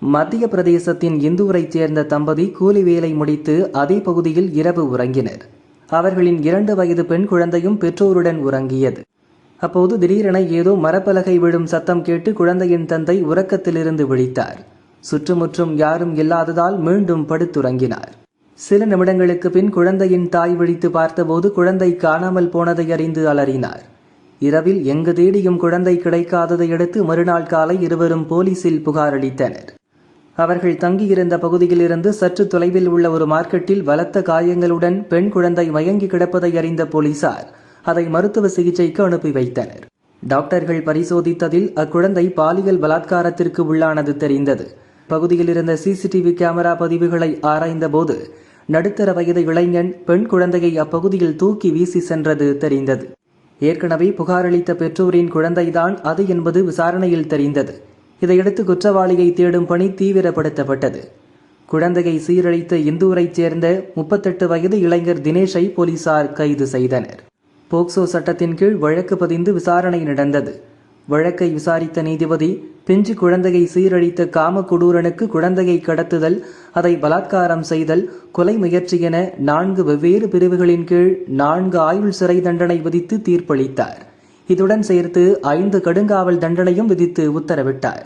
மத்திய பிரதேசத்தின் இந்தூரைச் சேர்ந்த தம்பதி கூலி வேலை முடித்து அதே பகுதியில் இரவு உறங்கினர். அவர்களின் 2 வயது பெண் குழந்தையும் பெற்றோருடன் உறங்கியது. அப்போது திடீரென ஏதோ மரப்பலகை விழும் சத்தம் கேட்டு குழந்தையின் தந்தை உறக்கத்திலிருந்து விழித்தார். சுற்றுமுற்றும் யாரும் இல்லாததால் மீண்டும் படுத்துறங்கினார். சில நிமிடங்களுக்கு பின் குழந்தையின் தாய் விழித்து பார்த்தபோது குழந்தை காணாமல் போனதை அறிந்து அலறினார். இரவில் எங்கு தேடியும் குழந்தை கிடைக்காததை அடுத்து மறுநாள் காலை இருவரும் போலீசில் புகார் அளித்தனர். அவர்கள் தங்கியிருந்த பகுதியிலிருந்து சற்று தொலைவில் உள்ள ஒரு மார்க்கெட்டில் பலத்த காயங்களுடன் பெண் குழந்தை மயங்கி கிடப்பதை அறிந்த போலீசார் அதை மருத்துவ சிகிச்சைக்கு அனுப்பி வைத்தனர். டாக்டர்கள் பரிசோதித்ததில் அக்குழந்தை பாலியல் பலாத்காரத்திற்கு உள்ளானது தெரிந்தது. பகுதியில் இருந்த சிசிடிவி கேமரா பதிவுகளை ஆராய்ந்த போது நடுத்தர வயது இளைஞன் பெண் குழந்தையை அப்பகுதியில் தூக்கி வீசி சென்றது தெரிந்தது. ஏற்கனவே புகாரளித்த பெற்றோரின் குழந்தைதான் அது என்பது விசாரணையில் தெரிந்தது. இதையடுத்து குற்றவாளியை தேடும் பணி தீவிரப்படுத்தப்பட்டது. குழந்தையை சீரழித்த இந்தூரைச் சேர்ந்த 38 வயது இளைஞர் தினேஷை போலீசார் கைது செய்தனர். போக்சோ சட்டத்தின் கீழ் வழக்கு பதிந்து விசாரணை நடந்தது. வழக்கை விசாரித்த நீதிபதி, பிஞ்சு குழந்தையை சீரழித்த காம கொடூரனுக்கு குழந்தையை கடத்துதல், அதை பலாத்காரம் செய்தல், கொலை முயற்சி என 4 வெவ்வேறு பிரிவுகளின் கீழ் 4 ஆயுள் சிறை தண்டனை விதித்து தீர்ப்பளித்தார். இதுடன் சேர்த்து 5 கடுங்காவல் தண்டனையும் விதித்து உத்தரவிட்டார்.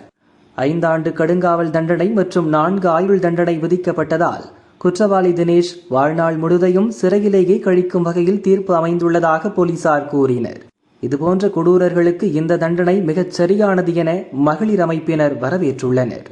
5 ஆண்டு கடுங்காவல் தண்டனை மற்றும் 4 ஆயுள் தண்டனை விதிக்கப்பட்டதால் குற்றவாளி தினேஷ் வாழ்நாள் முழுதையும் சிறையிலேயே கழிக்கும் வகையில் தீர்ப்பு அமைந்துள்ளதாக போலீசார் கூறினர். இதுபோன்ற கொடூரர்களுக்கு இந்த தண்டனை மிகச் சரியானது என மகளிர் அமைப்பினர் வரவேற்றுள்ளனர்.